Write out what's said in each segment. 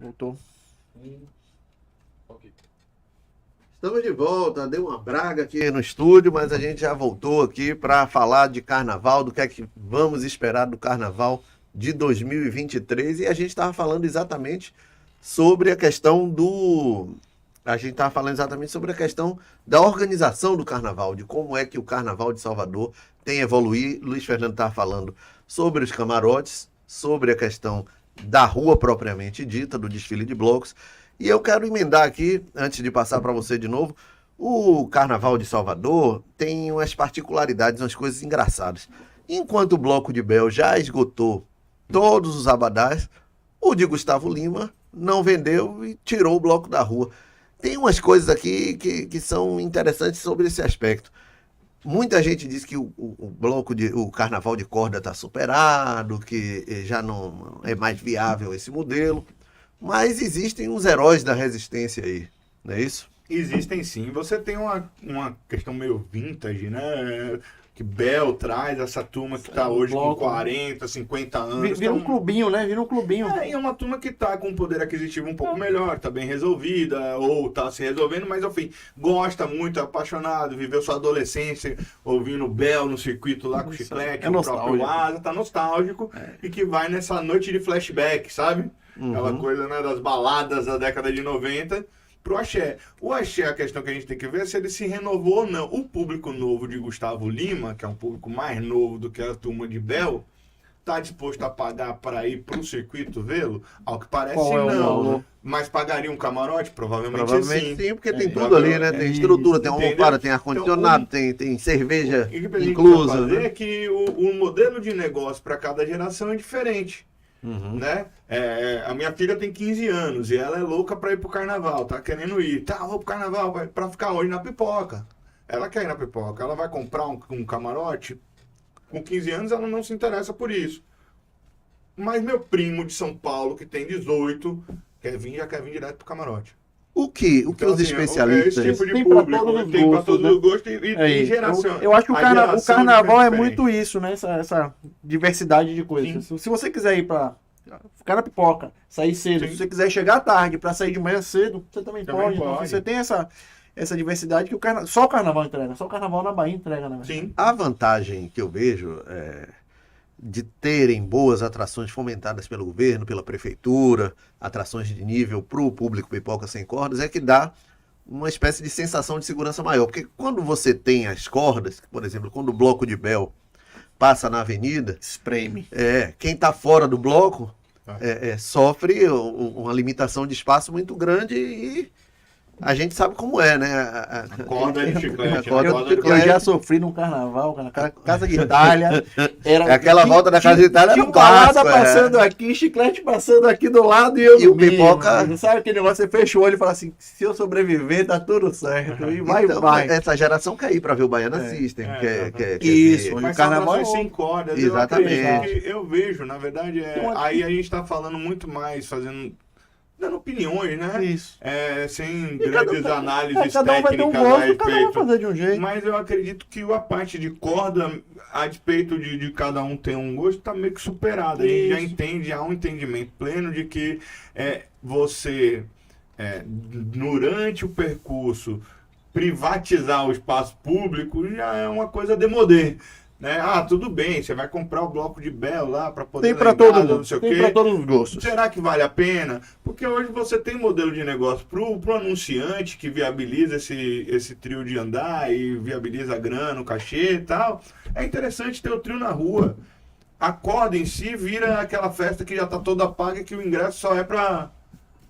Voltou. Ok. Estamos de volta, deu uma braga aqui no estúdio, mas a gente já voltou aqui para falar de carnaval, do que é que vamos esperar do carnaval de 2023. E a gente estava falando exatamente sobre a questão do. A gente estava falando exatamente sobre a questão da organização do carnaval, de como é que o carnaval de Salvador tem evoluído. Luiz Fernando estava falando sobre os camarotes, sobre a questão da rua propriamente dita, do desfile de blocos. E eu quero emendar aqui, antes de passar para você de novo, o Carnaval de Salvador tem umas particularidades, umas coisas engraçadas. Enquanto o Bloco de Bel já esgotou todos os abadás, o de Gustavo Lima não vendeu e tirou o bloco da rua. Tem umas coisas aqui que são interessantes sobre esse aspecto. Muita gente diz que o Carnaval de Corda está superado, que já não é mais viável esse modelo. Mas existem uns heróis da resistência aí, não é isso? Existem sim. Você tem uma questão meio vintage, né? Que Bel traz essa turma que tá hoje com 40, 50 anos. Vira um clubinho, né? Vira um clubinho. É, e é uma turma que tá com um poder aquisitivo um pouco melhor, tá bem resolvida, ou tá se resolvendo, mas enfim, gosta muito, é apaixonado, viveu sua adolescência ouvindo Bel no circuito lá com o Chiclete, o próprio Asa, tá nostálgico, e que vai nessa noite de flashback, sabe? Aquela coisa, né, das baladas da década de 90 pro axé. O axé, a questão que a gente tem que ver é se ele se renovou ou não. O público novo de Gustavo Lima, que é um público mais novo do que a turma de Bel, tá disposto a pagar para ir pro circuito vê-lo? Ao que parece, não. Mas pagaria um camarote? Provavelmente sim, porque tem tudo ali, né? Tem estrutura, tem almofada, tem ar-condicionado, tem cerveja inclusa. O que é que o modelo de negócio para cada geração é diferente. Né? A minha filha tem 15 anos e ela é louca pra ir pro carnaval, tá querendo ir. Tá, vou pro carnaval pra ficar hoje na pipoca. Ela quer ir na pipoca, ela vai comprar um camarote. Com 15 anos ela não se interessa por isso. Mas meu primo de São Paulo, que tem 18, já quer vir direto pro camarote. O que os especialistas... Esse tipo de tem público, pra todos os tem pra gostos, todos né? os gostos e geração. Eu acho que o carnaval é diferente. muito isso, né? Essa diversidade de coisas. Se você quiser ir pra ficar na pipoca, sair cedo, Sim. se você quiser chegar tarde pra sair de manhã cedo, você também pode. Então, você tem essa diversidade que só o carnaval entrega. Só o carnaval na Bahia entrega, né? Sim. A vantagem que eu vejo de terem boas atrações fomentadas pelo governo, pela prefeitura, atrações de nível para o público pipoca sem cordas, é que dá uma espécie de sensação de segurança maior. Porque quando você tem as cordas, por exemplo, quando o bloco de Bel passa na avenida, Espreme. quem está fora do bloco sofre uma limitação de espaço muito grande e a gente sabe como é, né? A corda de chiclete. Eu já sofri num carnaval, na Casa de Itália. Aquela volta da Casa de Itália era um clássico. Passando aqui, chiclete passando aqui do lado e o pipoca... Sabe aquele negócio? Você fecha o olho e fala assim, se eu sobreviver, tá tudo certo. E vai. Essa geração quer ir para ver o Baiana System. Isso. Mas o carnaval sem cordas. Exatamente. Eu vejo, na verdade, aí a gente tá falando muito mais, dando opiniões, né? Isso. Sem grandes análises cada um vai ter um técnicas a gosto, cada um vai respeito. fazer de um jeito. Mas eu acredito que a parte de corda, a despeito de cada um ter um gosto, tá meio que superada. A gente já entende, há um entendimento pleno de que você, durante o percurso, privatizar o espaço público já é uma coisa demodê. Né? Tudo bem, você vai comprar o bloco de Bel lá para poder... Tem para todo mundo, não sei tem para todos os gostos. Será que vale a pena? Porque hoje você tem modelo de negócio pro anunciante que viabiliza esse trio de andar e viabiliza a grana, o cachê e tal. É interessante ter o trio na rua. A corda em si vira aquela festa que já tá toda paga e que o ingresso só é para...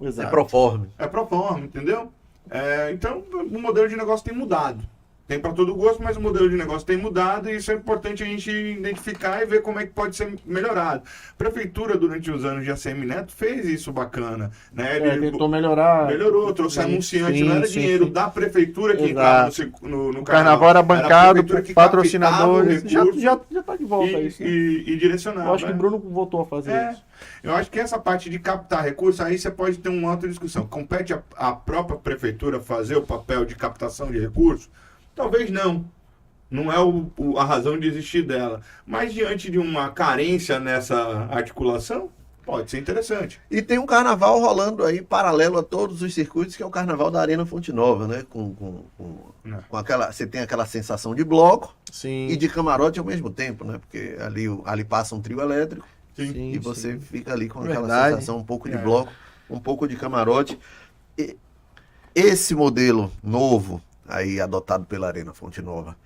É proforme. É proforme, entendeu? Então o modelo de negócio tem mudado. Tem para todo gosto, mas o modelo de negócio tem mudado e isso é importante a gente identificar e ver como é que pode ser melhorado. A prefeitura, durante os anos de ACM Neto, fez isso bacana. Né? Ele tentou melhorar. Melhorou, trouxe anunciante, não era dinheiro da prefeitura que entrava no carnaval. Era bancado por patrocinadores. Já tá de volta isso. Né? E direcionava. Eu acho que o Bruno voltou a fazer isso. Eu acho que essa parte de captar recursos, aí você pode ter uma outra discussão. Compete a própria prefeitura fazer o papel de captação de recursos? Talvez não. Não é a razão de existir dela. Mas diante de uma carência nessa articulação, Pode ser interessante. E tem um carnaval rolando aí paralelo a todos os circuitos, que é o carnaval da Arena Fonte Nova, né? Com aquela, você tem aquela sensação de bloco Sim. e de camarote ao mesmo tempo, né? Porque ali passa um trio elétrico e você fica ali com aquela sensação um pouco de bloco, um pouco de camarote. E esse modelo novo aí adotado pela Arena Fonte Nova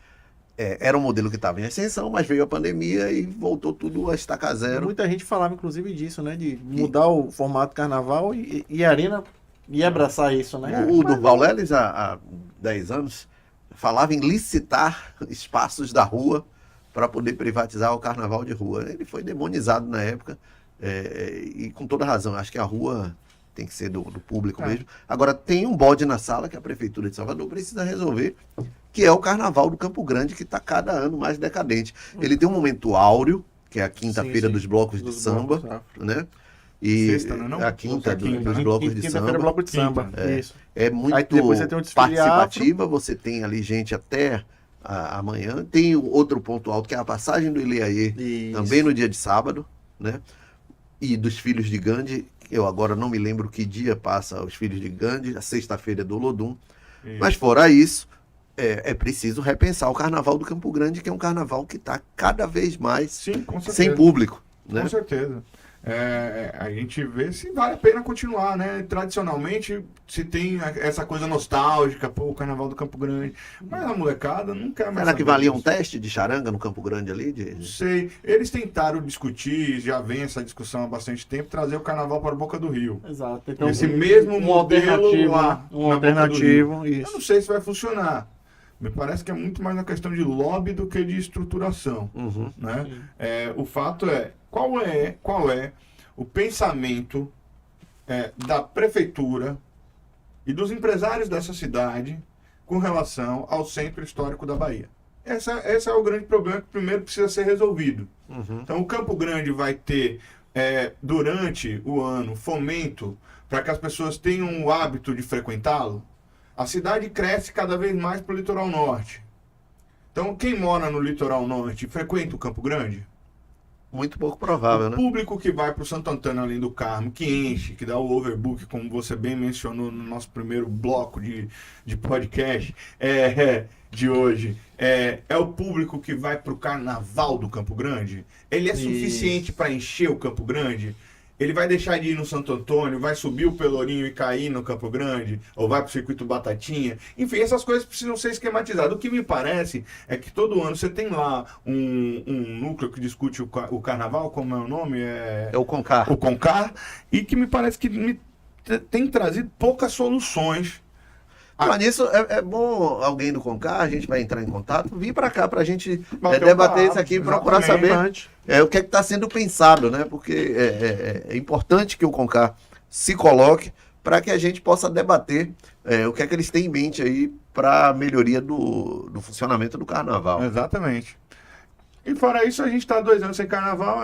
era um modelo que estava em ascensão, mas veio a pandemia e voltou tudo a estaca zero. Muita gente falava, inclusive, disso, né? De mudar o formato carnaval e a Arena ia abraçar isso, né? O Durval Leles, há 10 anos, falava em licitar espaços da rua para poder privatizar o carnaval de rua. Ele foi demonizado na época e com toda razão. Acho que a rua tem que ser do público mesmo. Agora, tem um bode na sala que a Prefeitura de Salvador precisa resolver, que é o Carnaval do Campo Grande, que está cada ano mais decadente. Ele tem um momento áureo, que é a quinta-feira dos blocos de samba, né? E sexta, não? a quinta dos blocos de samba. Bloco de samba. Isso. É muito Aí depois você tem um desfile participativa, você tem ali gente até amanhã. Tem outro ponto alto, que é a passagem do Ileaê, também no dia de sábado, né? E dos Filhos de Gandhi, eu agora não me lembro que dia passa os Filhos de Gandhi, a sexta-feira é do Olodum. Mas fora isso, é preciso repensar o Carnaval do Campo Grande, que é um carnaval que está cada vez mais sem público. Né? Com certeza. A gente vê se vale a pena continuar, né? Tradicionalmente se tem essa coisa nostálgica, o Carnaval do Campo Grande, mas a molecada não quer mais. Será que valia um teste de charanga no Campo Grande ali? Não sei. Eles tentaram discutir, já vem essa discussão há bastante tempo, trazer o Carnaval para a Boca do Rio. Exato. Então, esse mesmo modelo lá. Um alternativo. Eu não sei se vai funcionar. Me parece que é muito mais uma questão de lobby do que de estruturação. Né? O fato é, qual é o pensamento da prefeitura e dos empresários dessa cidade com relação ao centro histórico da Bahia? Esse é o grande problema que primeiro precisa ser resolvido. Então o Campo Grande vai ter, durante o ano, fomento para que as pessoas tenham o hábito de frequentá-lo. A cidade cresce cada vez mais para o litoral norte. Então, quem mora no litoral norte frequenta o Campo Grande? Muito pouco provável, né? O público que vai para o Santo Antônio Além do Carmo, que enche, que dá o overbook, como você bem mencionou no nosso primeiro bloco de podcast de hoje, é o público que vai para o Carnaval do Campo Grande? Ele é suficiente para encher o Campo Grande? Ele vai deixar de ir no Santo Antônio, vai subir o Pelourinho e cair no Campo Grande, ou vai para o Circuito Batatinha. Enfim, essas coisas precisam ser esquematizadas. O que me parece é que todo ano você tem lá um núcleo que discute o carnaval, como é o nome? É o CONCAR. O CONCAR, e que me parece que tem trazido poucas soluções. Mas nisso é bom alguém do CONCAR, a gente vai entrar em contato, vir para cá para a gente debater isso aqui e procurar saber o que está sendo pensado, né? Porque é importante que o CONCAR se coloque para que a gente possa debater o que é que eles têm em mente aí para a melhoria do funcionamento do carnaval. Exatamente. E fora isso, a gente está 2 anos sem carnaval,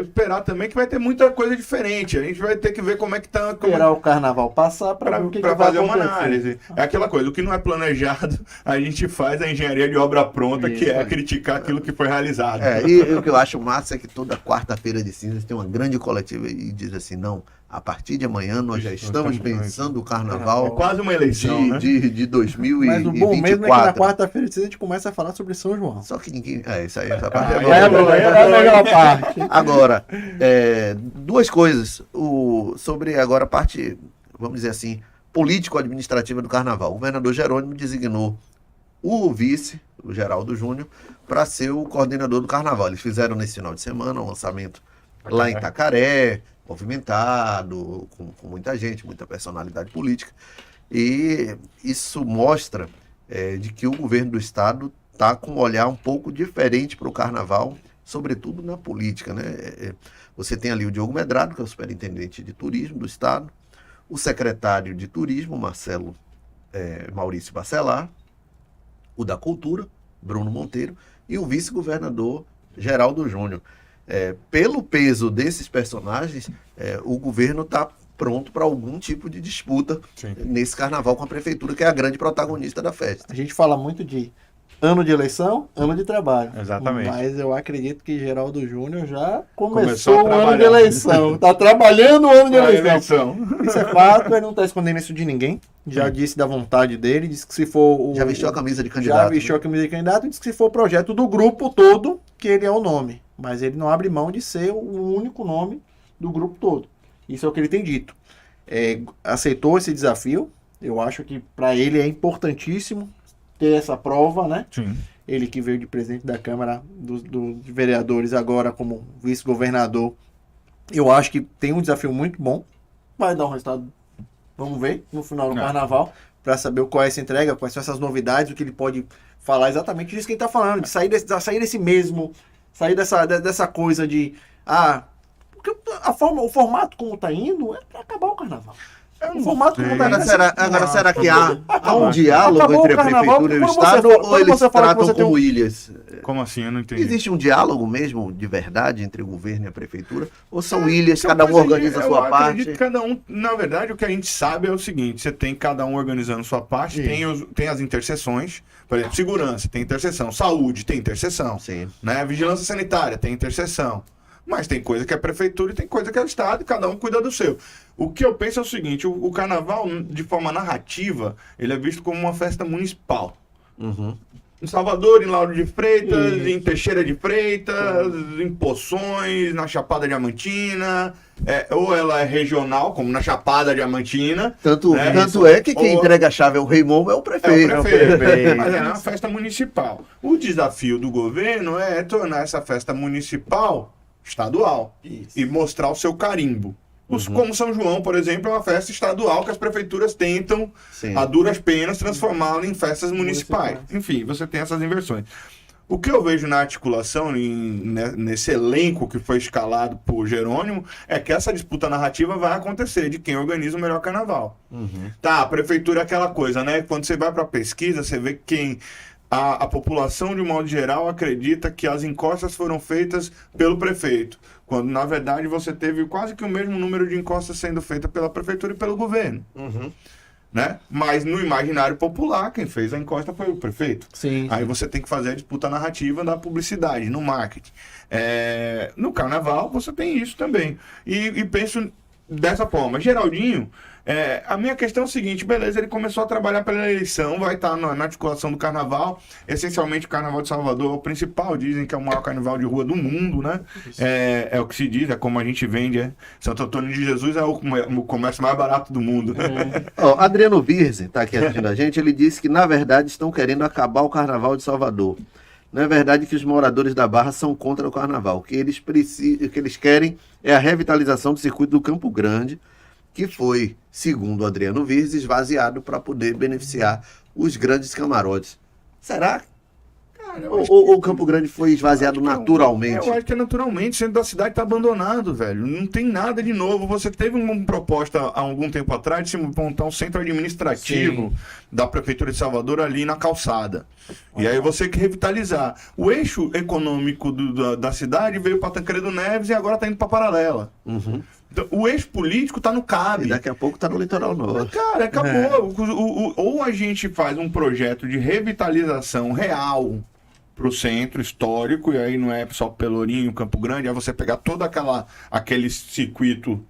esperar também que vai ter muita coisa diferente. A gente vai ter que ver como é que tá. Esperar o carnaval passar para ver o que vai fazer uma acontecer. análise. É aquela coisa, o que não é planejado, a gente faz a engenharia de obra pronta, que é criticar aquilo que foi realizado. E o que eu acho massa é que toda quarta-feira de cinzas tem uma grande coletiva e diz assim, não, a partir de amanhã nós já estamos pensando o carnaval. É quase uma eleição, de 2024. Mas o bom mesmo é que na quarta-feira de cinzas a gente começa a falar sobre São João. Só que ninguém... isso aí, essa parte é boa. É a melhor parte. Agora, 2 coisas. Sobre agora a parte, vamos dizer assim, político-administrativa do carnaval. O governador Jerônimo designou o vice, o Geraldo Júnior, para ser o coordenador do carnaval. Eles fizeram nesse final de semana um lançamento lá em Itacaré, movimentado, com muita gente, muita personalidade política. E isso mostra de que o governo do estado está com um olhar um pouco diferente para o carnaval, sobretudo na política, né? Você tem ali o Diogo Medrado, que é o superintendente de turismo do estado, o secretário de turismo, Maurício Bacelar, o da cultura, Bruno Monteiro, e o vice-governador Geraldo Júnior. Pelo peso desses personagens, o governo está pronto para algum tipo de disputa nesse carnaval com a prefeitura, que é a grande protagonista da festa. A gente fala muito de ano de eleição, ano de trabalho. Exatamente. Mas eu acredito que Geraldo Júnior já Começou começou a o ano de trabalhar. eleição. Tá trabalhando o ano de eleição. Eleição. Isso é fato, ele não tá escondendo isso de ninguém. Já disse da vontade dele, disse que se for o... Já vestiu a camisa de Já candidato. vestiu a camisa de candidato e disse que se for o projeto do grupo todo, que ele é o nome. Mas ele não abre mão de ser o único nome do grupo todo. Isso é o que ele tem dito. Aceitou esse desafio. Eu acho que para ele é importantíssimo ter essa prova, né? Sim. Ele que veio de presidente da Câmara de Vereadores, agora como vice-governador. Eu acho que tem um desafio muito bom. Vai dar um resultado, vamos ver, no final do Carnaval, para saber qual é essa entrega, quais são essas novidades, o que ele pode falar exatamente disso que ele está falando, de sair desse mesmo, sair dessa coisa de... porque o formato como está indo é para acabar o Carnaval. O formato como está indo... Agora, será que há um Acabou diálogo entre a Carnaval, Prefeitura e o quando Estado você ou eles fala que tratam você tem como ilhas? Como assim? Eu não entendi. Existe um diálogo mesmo, de verdade, entre o governo e a Prefeitura? Ou são ilhas, cada um organiza a sua eu parte? acredito que cada um, na verdade, o que a gente sabe é o seguinte, você tem cada um organizando sua parte, tem as interseções, por exemplo, segurança, tem interseção, saúde, tem interseção, Sim. né? Vigilância sanitária, tem interseção. Mas tem coisa que é prefeitura e tem coisa que é o Estado, e cada um cuida do seu. O que eu penso é o seguinte, o Carnaval, de forma narrativa, ele é visto como uma festa municipal. Uhum. Em Salvador, em Lauro de Freitas, em Teixeira de Freitas, em Poções, na Chapada Diamantina, ou ela é regional, como na Chapada Diamantina. Tanto é que quem entrega a chave ao Rei Momo é o prefeito. Mas é uma festa municipal. O desafio do governo é tornar essa festa municipal estadual e mostrar o seu carimbo. Como São João, por exemplo, é uma festa estadual que as prefeituras tentam, a duras penas, transformá-la em festas municipais. Enfim, você tem essas inversões. O que eu vejo na articulação, nesse elenco que foi escalado por Jerônimo, é que essa disputa narrativa vai acontecer de quem organiza o melhor carnaval. Tá, a prefeitura é aquela coisa, né? Quando você vai para a pesquisa, você vê quem... A população, de modo geral, acredita que as encostas foram feitas pelo prefeito, quando, na verdade, você teve quase que o mesmo número de encostas sendo feitas pela prefeitura e pelo governo. Né? Mas no imaginário popular, quem fez a encosta foi o prefeito. Sim. Aí você tem que fazer a disputa narrativa da publicidade, no marketing. No Carnaval, você tem isso também. E penso dessa forma. Geraldinho... a minha questão é o seguinte, beleza, ele começou a trabalhar pela eleição, vai estar na articulação do Carnaval, essencialmente o Carnaval de Salvador é o principal, dizem que é o maior carnaval de rua do mundo, né? É o que se diz, é como a gente vende, Santo Antônio de Jesus é o comércio mais barato do mundo. Adriano Virze está aqui assistindo a gente, ele disse que na verdade estão querendo acabar o Carnaval de Salvador. Não é verdade que os moradores da Barra são contra o Carnaval, o que eles querem é a revitalização do circuito do Campo Grande, que foi, segundo o Adriano Virze, esvaziado para poder beneficiar os grandes camarotes. Será? Ou o Campo Grande foi esvaziado naturalmente? Eu acho que é naturalmente. O centro da cidade está abandonado, velho. Não tem nada de novo. Você teve uma proposta há algum tempo atrás de se montar um centro administrativo da Prefeitura de Salvador ali na calçada. E aí você quer revitalizar. O eixo econômico da cidade veio para Tancredo Neves e agora está indo para Paralela. Então, o eixo político está no CAB. E daqui a pouco está no litoral norte. Cara, acabou. Ou a gente faz um projeto de revitalização real para o centro histórico, e aí não é só Pelourinho, Campo Grande, é você pegar todo aquele circuito,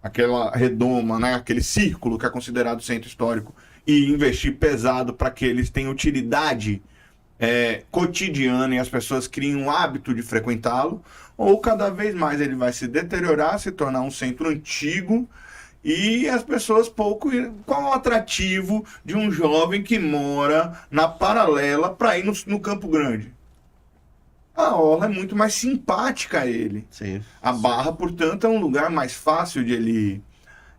aquela redoma, né, aquele círculo que é considerado centro histórico, e investir pesado para que eles tenham utilidade cotidiana e as pessoas criem um hábito de frequentá-lo, ou cada vez mais ele vai se deteriorar, se tornar um centro antigo, e as pessoas pouco... Qual é o atrativo de um jovem que mora na Paralela para ir no Campo Grande? A orla é muito mais simpática a ele. Sim. A Barra, portanto, é um lugar mais fácil de ele ir.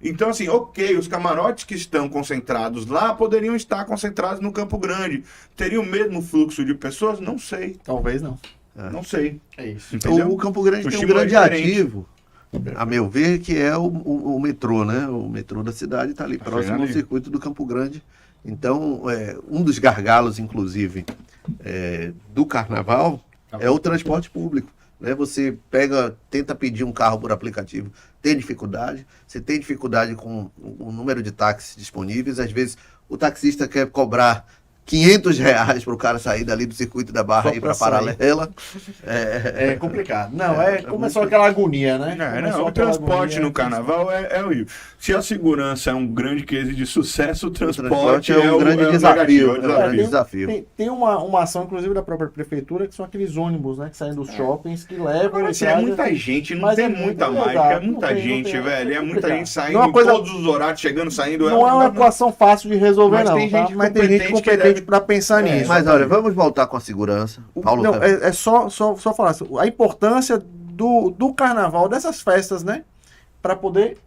Então, assim, ok, os camarotes que estão concentrados lá poderiam estar concentrados no Campo Grande. Teria o mesmo fluxo de pessoas? Não sei. Talvez não. Não sei. É isso. Entendeu? O Campo Grande tem um grande ativo, a meu ver, que é o metrô, né? O metrô da cidade está ali próximo ao circuito do Campo Grande. Então, um dos gargalos, inclusive, do Carnaval é o transporte público. Né? Você tenta pedir um carro por aplicativo, tem dificuldade. Você tem dificuldade com o número de táxis disponíveis. Às vezes, o taxista quer cobrar R$ 500 para o cara sair dali do circuito da Barra Só e ir pra para Paralela. É complicado. Não, começou aquela agonia, né? O transporte no carnaval é horrível. Se a segurança é um grande case de sucesso, o transporte é um grande desafio. negativo, é um grande desafio. Tem uma ação, inclusive, da própria prefeitura, que são aqueles ônibus, né? Que saem dos shoppings, que levam. Mas é muita gente, não tem muita mágica. É muita gente, velho. É muita gente saindo em todos os horários, chegando, saindo. Não é uma equação fácil de resolver, mas não. Tem gente mas tem gente competente para pensar nisso. Mas olha, vamos voltar com a segurança. Paulo, não, é só falar assim, a importância do carnaval, dessas festas, né? Para poder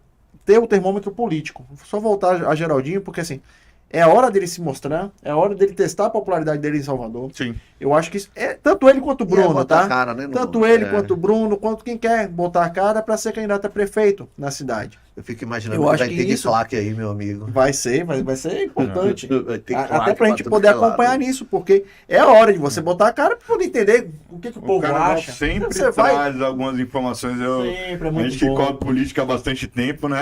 ter o termômetro político. Só voltar a Geraldinho, porque assim, é a hora dele se mostrar, é a hora dele testar a popularidade dele em Salvador. Sim. Eu acho que isso é tanto ele quanto o Bruno, tá? Cara, né, tanto ele quanto o Bruno, quanto quem quer botar a cara para ser candidato a prefeito na cidade. Eu fico imaginando que vai ter de claque aí, meu amigo. Vai ser importante. Vai ter Até pra gente poder acompanhar nisso, porque é a hora de você botar a cara para poder entender o que o povo acha. Sempre traz algumas informações. Sempre é muito a gente que cobre política há bastante tempo, né?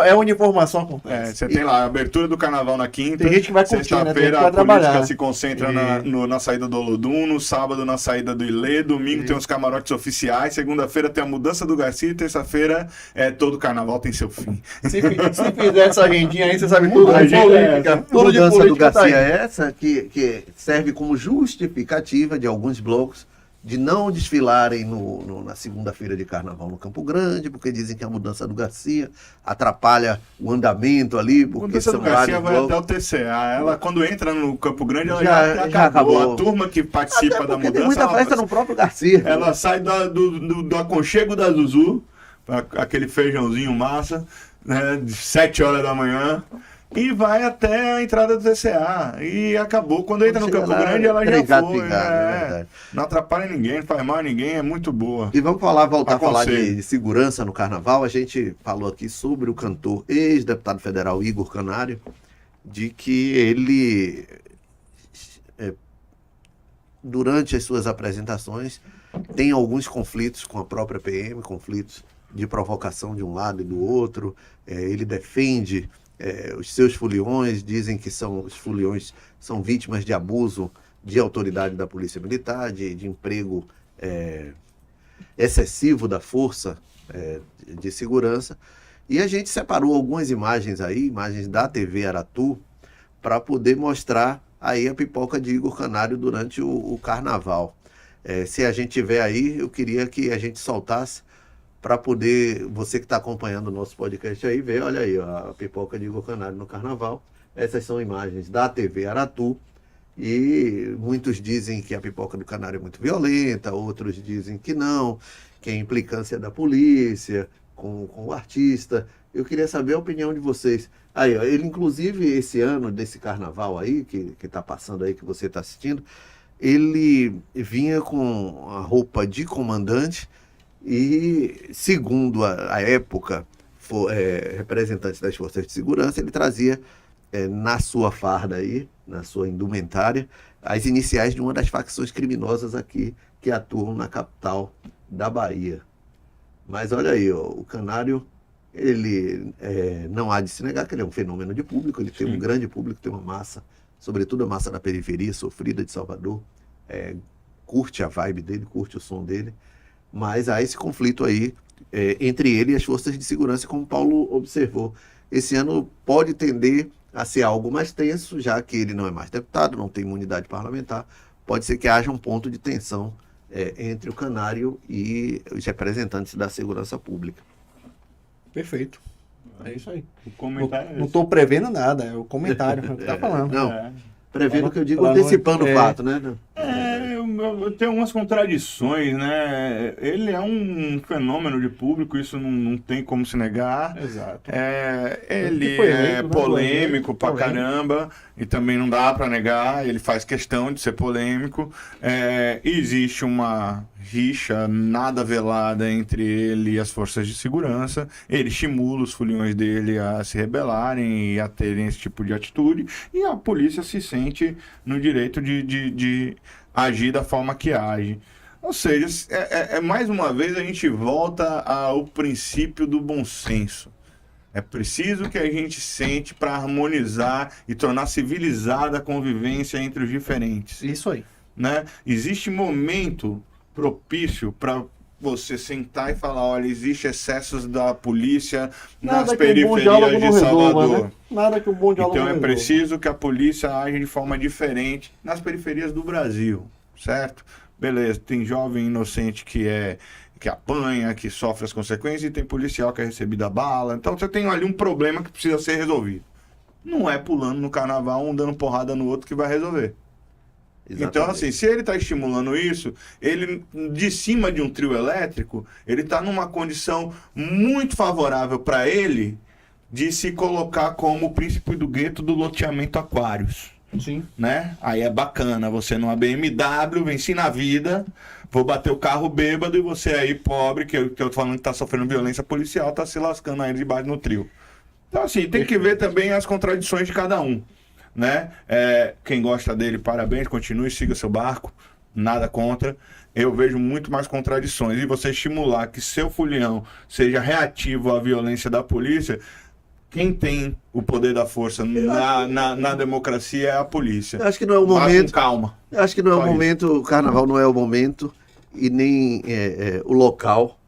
É onde a informação acontece. Você tem lá a abertura do carnaval na quinta. Tem gente que vai curtir, né? Sexta-feira a política se concentra na saída do Olodum, no sábado na saída do Ilê, domingo tem os camarotes oficiais, segunda-feira tem a mudança do Garcia e terça-feira todo carnaval tem seu fim. Se fizer essa agendinha aí, você sabe tudo de política. Tudo de mudança do Garcia tá é essa que serve como justificativa de alguns blocos de não desfilarem na segunda-feira de carnaval no Campo Grande, porque dizem que a mudança do Garcia atrapalha o andamento ali, porque a mudança são do Garcia vai blocos. até o TCA. Ela, quando entra no Campo Grande, ela já acabou. A turma que participa da mudança... Tem muita festa no próprio Garcia. Ela sai do aconchego da Zuzu, aquele feijãozinho massa, né, de 7 horas da manhã, e vai até a entrada do TCA. E acabou. Quando entra no Campo Grande, ela já foi. Não atrapalha ninguém, não faz mal a ninguém, é muito boa. E vamos voltar a falar de segurança no carnaval. A gente falou aqui sobre o cantor ex-deputado federal Igor Canário, de que ele, durante as suas apresentações, tem alguns conflitos com a própria PM, conflitos de provocação de um lado e do outro. Ele defende os seus foliões, dizem que os foliões são vítimas de abuso de autoridade da Polícia Militar, de emprego excessivo da força de segurança. E a gente separou algumas imagens aí, imagens da TV Aratu, para poder mostrar aí a pipoca de Igor Canário durante o carnaval. Se a gente tiver aí, eu queria que a gente soltasse para poder, você que está acompanhando o nosso podcast aí, ver, olha aí, ó, a pipoca de Igor Canário no carnaval. Essas são imagens da TV Aratu, e muitos dizem que a pipoca do Canário é muito violenta, outros dizem que não, que é implicância da polícia com o artista. Eu queria saber a opinião de vocês. Aí, ó, ele, inclusive, esse ano, desse carnaval aí, que está passando aí, que você está assistindo, ele vinha com a roupa de comandante e, segundo a época, representantes das forças de segurança, ele trazia na sua farda aí, na sua indumentária, as iniciais de uma das facções criminosas aqui que atuam na capital da Bahia. Mas olha aí, ó, o Canário, ele não há de se negar que ele é um fenômeno de público, ele tem um grande público, tem uma massa, sobretudo a massa da periferia, sofrida de Salvador, curte a vibe dele, curte o som dele, mas há esse conflito aí entre ele e as forças de segurança, como o Paulo observou. Esse ano pode tender a ser algo mais tenso, já que ele não é mais deputado, não tem imunidade parlamentar, pode ser que haja um ponto de tensão entre o Canário e os representantes da segurança pública. Perfeito. É isso aí. O comentário não estou prevendo nada, é o comentário, é o que está falando. Não, prevendo que eu digo, antecipando o fato, né? Tem umas contradições, né? Ele é um fenômeno de público, isso não tem como se negar. Exato. Ele é polêmico pra caramba, e também não dá pra negar, ele faz questão de ser polêmico. Existe uma rixa nada velada entre ele e as forças de segurança. Ele estimula os foliões dele a se rebelarem e a terem esse tipo de atitude, e a polícia se sente no direito de agir da forma que age. Ou seja, mais uma vez a gente volta ao princípio do bom senso. É preciso que a gente sente para harmonizar e tornar civilizada a convivência entre os diferentes. Isso aí. Né? Existe momento propício para você sentar e falar, olha, existe excessos da polícia nas Nada que um bom diálogo periferias não de resolva, Salvador. né? Nada que um bom diálogo Então não é resolva. preciso que a polícia age de forma diferente nas periferias do Brasil, certo? Beleza, tem jovem inocente que apanha, que sofre as consequências, e tem policial que é recebido a bala. Então você tem ali um problema que precisa ser resolvido. Não é pulando no carnaval, um dando porrada no outro que vai resolver. Então, Exatamente. assim, se ele está estimulando isso, ele, de cima de um trio elétrico, ele está numa condição muito favorável para ele de se colocar como o príncipe do gueto do loteamento Aquários, Sim. né? Aí é bacana, você numa BMW, venci na vida, vou bater o carro bêbado e você aí, pobre, que eu tô falando que tá sofrendo violência policial, tá se lascando aí debaixo no trio. Então, assim, tem que ver também as contradições de cada um, né? Quem gosta dele, parabéns, continue, siga seu barco, nada contra. Eu vejo muito mais contradições. E você estimular que seu folião seja reativo à violência da polícia, quem tem o poder da força na democracia é a polícia. Eu acho que não é o Vá momento. com calma. Eu acho que não é o Só isso. momento, o carnaval não é o momento e nem o local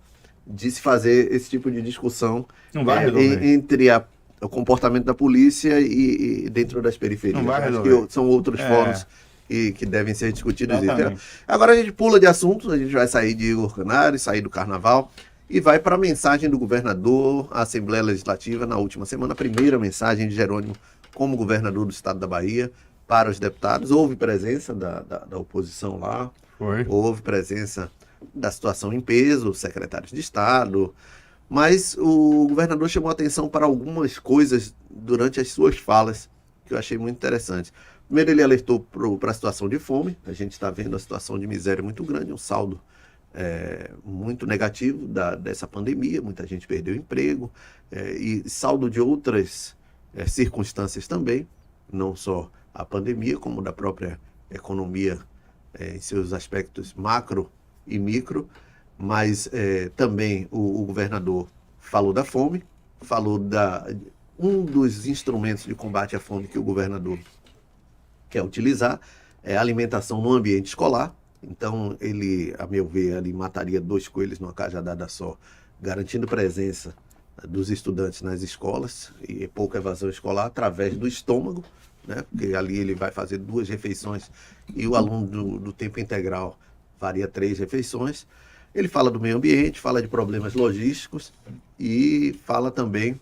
de se fazer esse tipo de discussão Não vai resolver. entre o comportamento da polícia e dentro das periferias. Não vai Acho resolver. que são outros É. fóruns que devem ser discutidos. Exatamente. Agora a gente pula de assunto, a gente vai sair de Igor Canário, sair do carnaval e vai para a mensagem do governador à Assembleia Legislativa na última semana, a primeira mensagem de Jerônimo como governador do estado da Bahia para os deputados. Houve presença da oposição lá, Foi. houve presença da situação em peso, secretários de Estado, mas o governador chamou atenção para algumas coisas durante as suas falas que eu achei muito interessantes. Primeiro, ele alertou para a situação de fome. A gente está vendo a situação de miséria muito grande, um saldo muito negativo dessa pandemia. Muita gente perdeu o emprego e saldo de outras circunstâncias também, não só a pandemia, como da própria economia em seus aspectos macro e micro, mas também o governador falou da fome, falou um dos instrumentos de combate à fome que o governador quer utilizar é a alimentação no ambiente escolar. Então ele, a meu ver, ali mataria 2 coelhos numa cajadada só, garantindo presença dos estudantes nas escolas e pouca evasão escolar através do estômago, né? Porque ali ele vai fazer 2 refeições e o aluno do tempo integral faria 3 refeições. Ele fala do meio ambiente, fala de problemas logísticos e fala também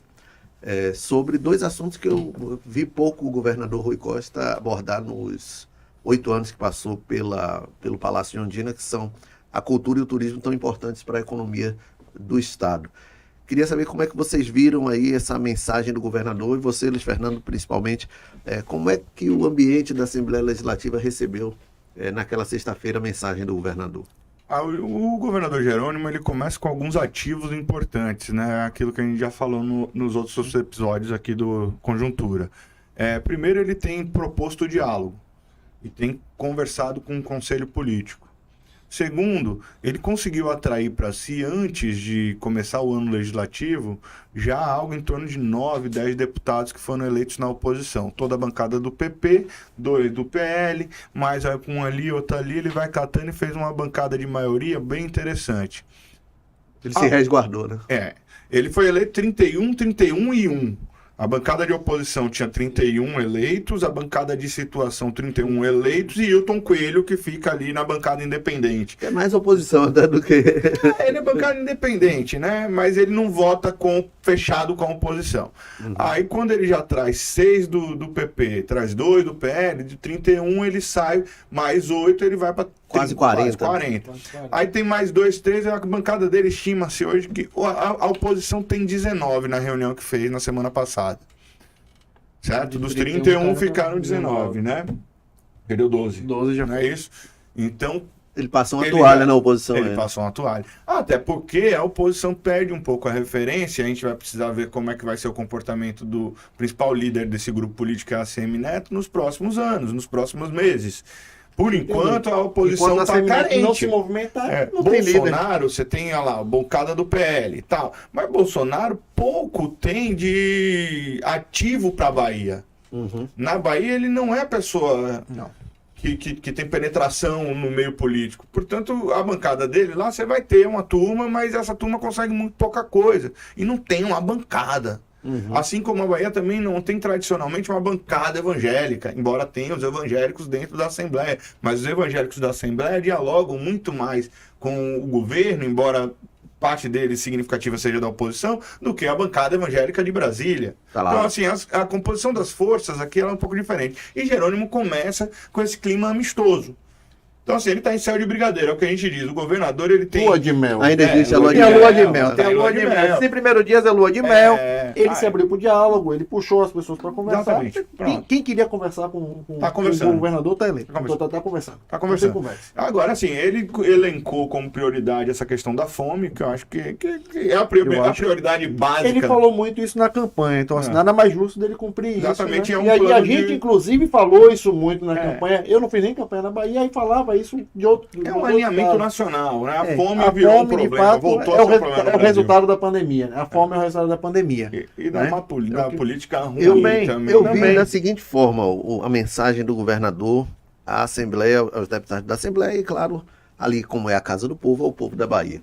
sobre 2 assuntos que eu vi pouco o governador Rui Costa abordar nos 8 anos que passou pelo Palácio de Ondina, que são a cultura e o turismo tão importantes para a economia do Estado. Queria saber como é que vocês viram aí essa mensagem do governador, e você, Luiz Fernando, principalmente, como é que o ambiente da Assembleia Legislativa recebeu naquela sexta-feira a mensagem do governador? O governador Jerônimo, ele começa com alguns ativos importantes, né? Aquilo que a gente já falou nos outros episódios aqui do Conjuntura. Primeiro, ele tem proposto o diálogo e tem conversado com o conselho político. Segundo, ele conseguiu atrair para si, antes de começar o ano legislativo, já algo em torno de 9, 10 deputados que foram eleitos na oposição. Toda a bancada do PP, 2 do PL, mais um ali, outro ali, ele vai catando e fez uma bancada de maioria bem interessante. Ele se resguardou, né? Ele foi eleito 31, 31 e 1. A bancada de oposição tinha 31 eleitos, a bancada de situação 31 eleitos e Hilton Coelho, que fica ali na bancada independente. É mais oposição até do que... Ele é bancada independente, né? Mas ele não vota fechado com a oposição. Uhum. Aí quando ele já traz 6 do PP, traz 2 do PL, de 31 ele sai, mais 8 ele vai para quase 40. Quase 40. Aí tem mais 2, 3, a bancada dele estima-se hoje que a oposição tem 19 na reunião que fez na semana passada. Certo? Dos 31 ficaram 19, né? Perdeu 12. 12 já não é isso? Então... Ele passou uma toalha na oposição. Ele passou uma toalha. Até porque a oposição perde um pouco a referência. A gente vai precisar ver como é que vai ser o comportamento do principal líder desse grupo político, que é a ACM Neto, nos próximos anos, nos próximos meses. Por enquanto, a oposição Enquanto a está Semineto carente. não se movimentar, não tem líder. Bolsonaro, você tem olha lá, a bancada do PL e tal. Mas Bolsonaro pouco tem de ativo para a Bahia. Na Bahia, ele não é a pessoa que tem penetração no meio político. Portanto, a bancada dele lá, você vai ter uma turma, mas essa turma consegue muito pouca coisa. E não tem uma bancada. Assim como a Bahia também não tem tradicionalmente uma bancada evangélica, embora tenha os evangélicos dentro da Assembleia. Mas os evangélicos da Assembleia dialogam muito mais com o governo, embora parte deles significativa seja da oposição, do que a bancada evangélica de Brasília. Tá lá. Então, assim, a composição das forças aqui ela é um pouco diferente. E Jerônimo começa com esse clima amistoso. Então, assim, ele está em céu de brigadeiro, é o que a gente diz. O governador, ele tem... Lua de mel. Ainda existe a lua de Tem a mel. lua de mel, tá, tem a lua de mel. Esse primeiro dia é lua de mel. Ele se abriu pro diálogo, ele puxou as pessoas para conversar. Exatamente. Quem queria conversar com Tá conversando. o governador tá eleito. Tá conversando. Tá conversando. Tá conversando. Você conversa. Agora, assim, ele elencou como prioridade essa questão da fome, que eu acho que é a prioridade básica. Ele falou muito isso na campanha, então assim, nada mais justo dele cumprir Exatamente, isso. é um Né? E a plano gente, de- inclusive, falou isso muito na campanha. Eu não fiz nem campanha na Bahia e falava isso de outro. É um alinhamento nacional, né? A fome a virou um fome, de problema, fato, voltou é a o, ser um problema no é o Brasil. resultado da pandemia. Né? A fome é o resultado da pandemia. E dá né? uma política ruim Eu também. vi da seguinte forma a mensagem do governador à Assembleia, aos deputados da Assembleia e, claro, ali como é a Casa do Povo, ao povo da Bahia.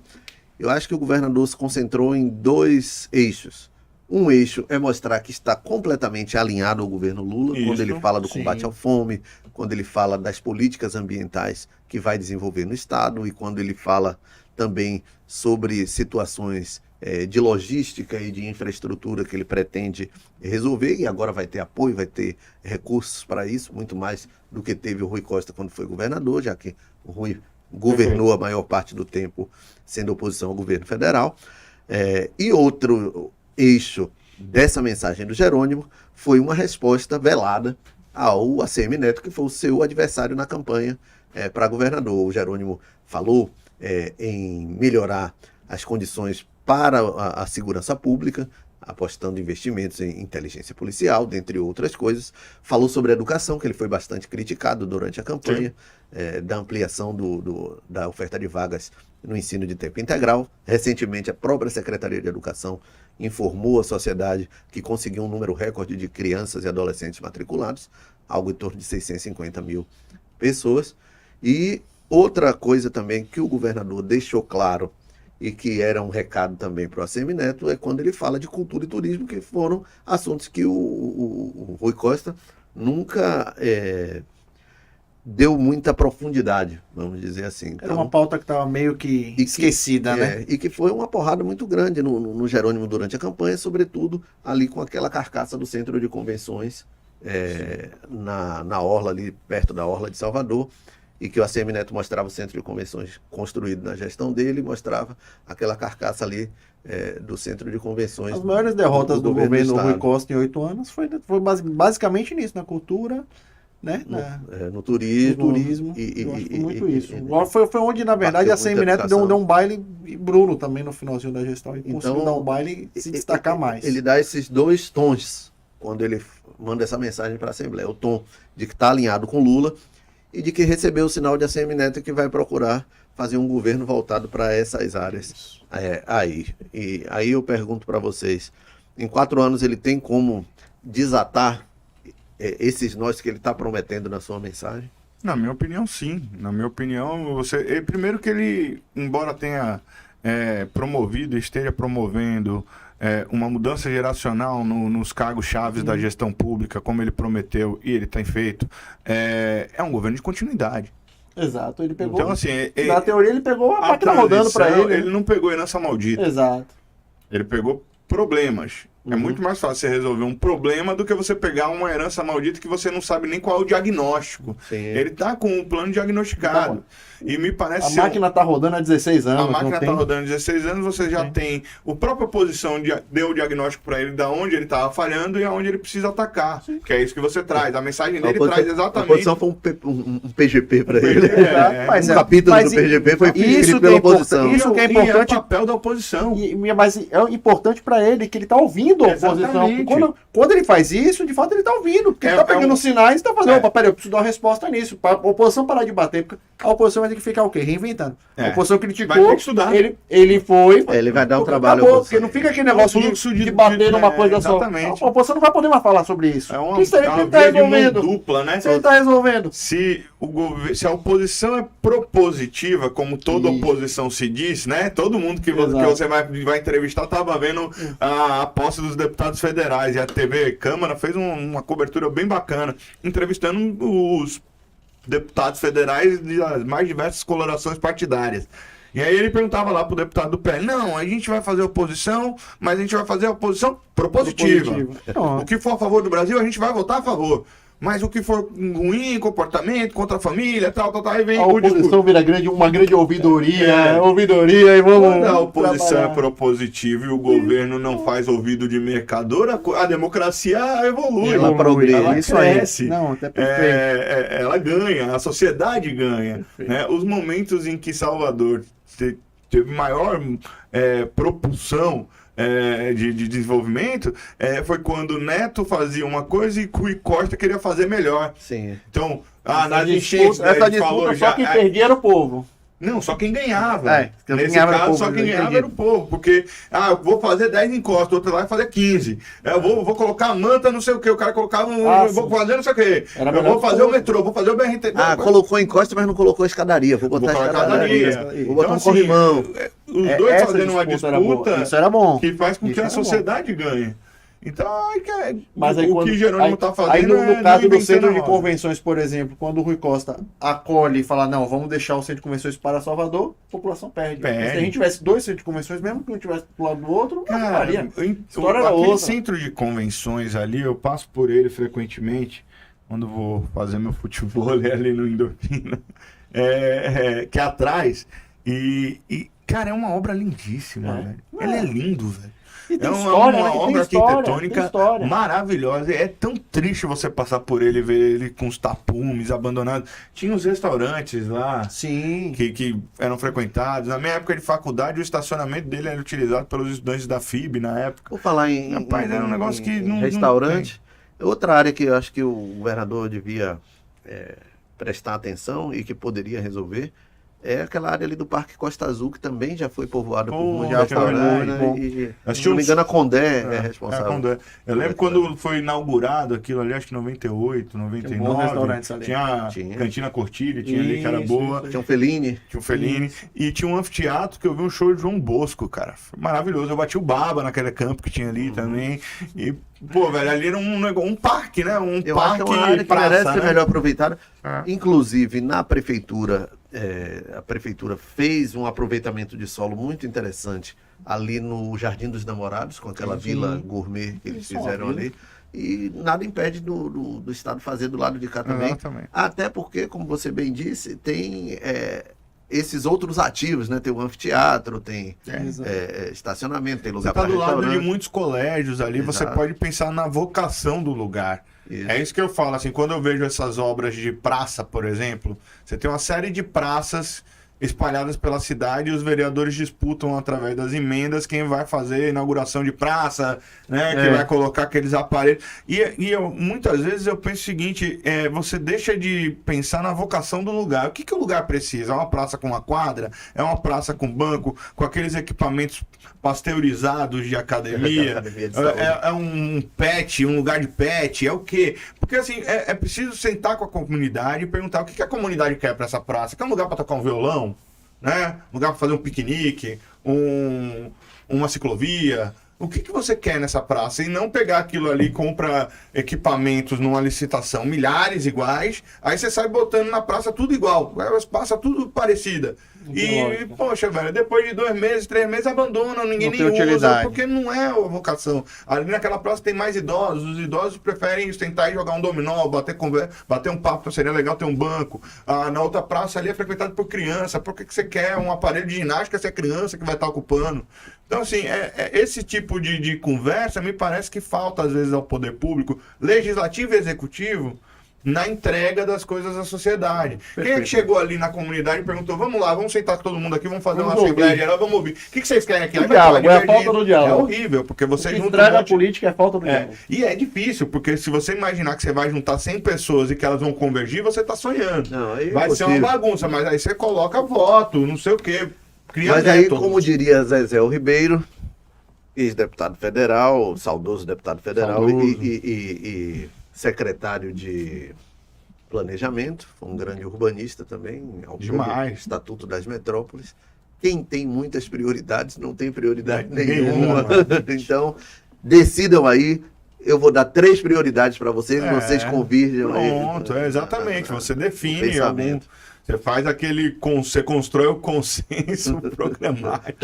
Eu acho que o governador se concentrou em 2 eixos. Um eixo é mostrar que está completamente alinhado ao governo Lula, Isso, quando ele fala do sim. combate à fome, quando ele fala das políticas ambientais que vai desenvolver no Estado e quando ele fala também sobre situações de logística e de infraestrutura que ele pretende resolver, e agora vai ter apoio, vai ter recursos para isso, muito mais do que teve o Rui Costa quando foi governador, já que o Rui governou a maior parte do tempo sendo oposição ao governo federal. E outro eixo dessa mensagem do Jerônimo foi uma resposta velada ao ACM Neto, que foi o seu adversário na campanha para governador. O Jerônimo falou em melhorar as condições para a segurança pública, apostando em investimentos em inteligência policial, dentre outras coisas. Falou sobre a educação, que ele foi bastante criticado durante a campanha, da ampliação da oferta de vagas no ensino de tempo integral. Recentemente, a própria Secretaria de Educação informou à sociedade que conseguiu um número recorde de crianças e adolescentes matriculados, algo em torno de 650 mil pessoas. E outra coisa também que o governador deixou claro e que era um recado também para o ACM Neto, é quando ele fala de cultura e turismo, que foram assuntos que o Rui Costa nunca deu muita profundidade, vamos dizer assim. Então, Era uma pauta que estava meio que esquecida, né? E que foi uma porrada muito grande no Jerônimo durante a campanha, sobretudo ali com aquela carcaça do centro de convenções na orla ali, perto da orla de Salvador, e que o ACM Neto mostrava o centro de convenções construído na gestão dele, mostrava aquela carcaça ali do centro de convenções. As maiores derrotas do governo Estado. Rui Costa em 8 anos foi basicamente nisso, na cultura, né? No turismo. No turismo. Eu acho que foi muito isso. e- Foi onde, na verdade, a bateu CM muita Neto educação. deu um baile, e Bruno também no finalzinho da gestão, e Então, conseguiu dar um baile e se destacar mais. Ele dá esses 2 tons quando ele manda essa mensagem para a Assembleia. O tom de que está alinhado com Lula e de que recebeu o sinal de ACM Neto e que vai procurar fazer um governo voltado para essas áreas aí. E aí eu pergunto para vocês, em 4 anos ele tem como desatar esses nós que ele está prometendo na sua mensagem? Na minha opinião, sim. Na minha opinião, primeiro que ele, embora tenha promovido, esteja promovendo uma mudança geracional nos cargos chaves da gestão pública, como ele prometeu e ele tem feito, é um governo de continuidade. Exato, ele pegou. Então, assim, na teoria, ele pegou a máquina rodando para transição, ele. Ele não pegou herança maldita. Exato. Ele pegou problemas. É muito mais fácil você resolver um problema do que você pegar uma herança maldita que você não sabe nem qual é o diagnóstico. Sim. Ele tá com um plano diagnosticado. E me parece A ser máquina tá rodando há 16 anos. a máquina não está tem- rodando há 16 anos, você já tem a própria oposição deu o diagnóstico para ele da onde ele estava falhando e aonde ele precisa atacar. Que é isso que você traz. A mensagem dele traz A exatamente. oposição foi um PGP para ele. Mas Um capítulo mas do PGP foi isso escrito que é pela oposição. Isso que é E é o importante. papel da oposição. Mas é importante para ele que ele tá ouvindo ouvindo a oposição. Exatamente. Quando ele faz isso, de fato ele está ouvindo. Porque ele está pegando sinais e está fazendo, opa, peraí, eu preciso dar uma resposta nisso. Para a oposição parar de bater, porque a oposição vai ter que ficar o quê? Reinventando. A oposição criticou, vai ter que estudar. ele foi... Ele vai dar um trabalho. Acabou, porque não fica aquele negócio de bater numa coisa exatamente. só. A oposição não vai poder mais falar sobre isso. É uma Isso aí que via está resolvendo. de mão dupla, né? Isso aí está resolvendo. Se a oposição é propositiva, como toda oposição se diz, né? Todo mundo que você vai entrevistar estava vendo a posse dos deputados federais, e a TV Câmara fez uma cobertura bem bacana, entrevistando os deputados federais de as mais diversas colorações partidárias. E aí ele perguntava lá pro deputado do PL, não, a gente vai fazer oposição, mas a gente vai fazer a oposição propositiva. O que for a favor do Brasil, a gente vai votar a favor. Mas o que for ruim, comportamento, contra a família, tal, aí vem a oposição vira uma grande ouvidoria, ouvidoria, e vamos... Quando a oposição é propositiva e o governo não faz ouvido de mercador, a democracia evolui. Ela progride, ela isso cresce. Não, até perfeito. Ela ganha, a sociedade ganha. Né? Os momentos em que Salvador teve maior propulsão de desenvolvimento foi quando Neto fazia uma coisa e Rui Costa queria fazer melhor. Sim. Então, nas enchentes, essa disputa só quem perdia era o povo. Não, só quem ganhava. Nesse ganhava caso, povo, só quem ganhava era o povo. Porque, eu vou fazer 10 encostas, outro lá vai fazer 15. Eu vou colocar manta, não sei o que. O cara colocava vou fazer não sei o que. Eu vou fazer o metrô, vou fazer o BRT. Colocou encosta, mas não colocou escadaria. Vou botar escadaria. Vou botar um corrimão. Os dois fazendo uma disputa isso era bom. Que faz com que a sociedade ganhe. Então, mas aí, o que Jerônimo está fazendo aí no caso do centro de convenções, por exemplo, quando o Rui Costa acolhe e fala, não, vamos deixar o centro de convenções para Salvador, a população perde. Se a gente tivesse 2 centros de convenções, mesmo que um tivesse do lado do outro, não faria. Aquele centro de convenções ali, eu passo por ele frequentemente, quando vou fazer meu futebol ali no Endorfina, que é atrás, e, cara, é uma obra lindíssima, velho. Ele é lindo, velho. Uma obra arquitetônica maravilhosa. É tão triste você passar por ele e ver ele com os tapumes abandonados. Tinha os restaurantes lá. Sim. Que eram frequentados. Na minha época de faculdade, o estacionamento dele era utilizado pelos estudantes da FIB na época. Vou falar Rapaz, era um negócio que não. Restaurante. Outra área que eu acho que o governador devia prestar atenção e que poderia resolver. É aquela área ali do Parque Costa Azul, que também já foi povoada por muitos restaurantes, né? Se não me engano, a Condé é responsável. Condé. Eu lembro quando foi inaugurado aquilo ali, acho que em 98, 99. Tinha Cantina Cortilha, tinha ali que era boa. Tinha um Fellini. E tinha um anfiteatro que eu vi um show de João Bosco, cara. Foi maravilhoso. Eu bati o baba naquele campo que tinha ali também. E, pô, velho, ali era um parque, né? Eu acho que é uma área que merece ser melhor aproveitada. Inclusive, na prefeitura... a prefeitura fez um aproveitamento de solo muito interessante ali no Jardim dos Namorados, com aquela vila gourmet que eles fizeram ali. E nada impede do Estado fazer do lado de cá também. Exatamente. Até porque, como você bem disse, tem esses outros ativos, né? Tem o anfiteatro, tem estacionamento, tem lugar para restaurante. Você está do lado de muitos colégios ali, exato. Você pode pensar na vocação do lugar. Isso. É isso que eu falo, assim, quando eu vejo essas obras de praça, por exemplo, você tem uma série de praças espalhadas pela cidade e os vereadores disputam através das emendas quem vai fazer a inauguração de praça, né, que vai colocar aqueles aparelhos. E muitas vezes eu penso o seguinte, você deixa de pensar na vocação do lugar. O que o lugar precisa? É uma praça com uma quadra? É uma praça com banco? Com aqueles equipamentos pasteurizados de academia? É um pet, um lugar de pet? É o quê? Porque assim, é preciso sentar com a comunidade e perguntar o que a comunidade quer para essa praça. Quer um lugar para tocar um violão? Né? Um lugar para fazer um piquenique, uma ciclovia. O que você quer nessa praça? E não pegar aquilo ali, compra equipamentos numa licitação, milhares iguais, aí você sai botando na praça tudo igual, passa tudo parecida. E, poxa, velho, depois de 2 meses, 3 meses, abandonam, ninguém nem usa, porque não é a vocação. Ali naquela praça tem mais idosos, os idosos preferem tentar ir jogar um dominó, bater um papo, seria legal ter um banco. Na outra praça ali é frequentado por criança, por que você quer um aparelho de ginástica se é criança que vai estar ocupando? Então, assim, esse tipo de conversa me parece que falta, às vezes, ao poder público, legislativo e executivo, na entrega das coisas à sociedade. Quem é que chegou ali na comunidade e perguntou, vamos lá, vamos sentar todo mundo aqui, vamos fazer uma Vamos Assembleia ouvir. Geral, vamos ouvir. O que vocês querem aqui? O Aí vai falar diálogo, é a divergido. falta do diálogo. É horrível, porque você O que junta estraga a monte- política é falta do É, diálogo. e é difícil, porque se você imaginar que você vai juntar 100 pessoas e que elas vão convergir, você tá sonhando. Não, aí é Vai ser uma impossível. bagunça, mas aí você coloca voto, não sei o quê. Cria Mas aí, métodos. como diria Zezé Ribeiro, ex-deputado federal, saudoso deputado federal Saudoso. e secretário de Planejamento, foi um grande urbanista também, autor do Demais. Estatuto das Metrópoles. Quem tem muitas prioridades não tem prioridade Nenhuma. nenhuma. Então, decidam aí. Eu vou dar 3 prioridades para vocês e É. vocês convirjam aí. Pronto, exatamente. Você define algum. pensamento. Você faz aquele. Você constrói o consenso programático.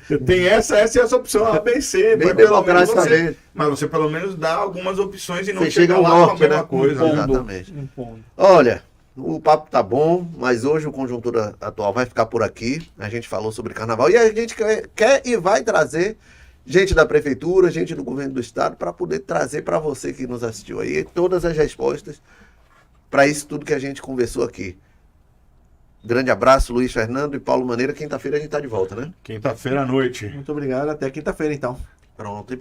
Você tem essa e essa opção, A, B, C. Bem mas pelo menos democraticamente. mas você pelo menos dá algumas opções e não Você chega chega ao lá com a norte, mesma né? coisa. Bom. né? Exatamente. Um ponto. Olha, o papo tá bom, mas hoje o Conjuntura Atual vai ficar por aqui. A gente falou sobre carnaval e a gente quer e vai trazer gente da prefeitura, gente do governo do estado, para poder trazer para você que nos assistiu aí todas as respostas para isso tudo que a gente conversou aqui. Grande abraço, Luiz Fernando e Paulo Maneira. Quinta-feira a gente tá de volta, né? Quinta-feira à noite. Muito obrigado. Até quinta-feira, então. Pronto. E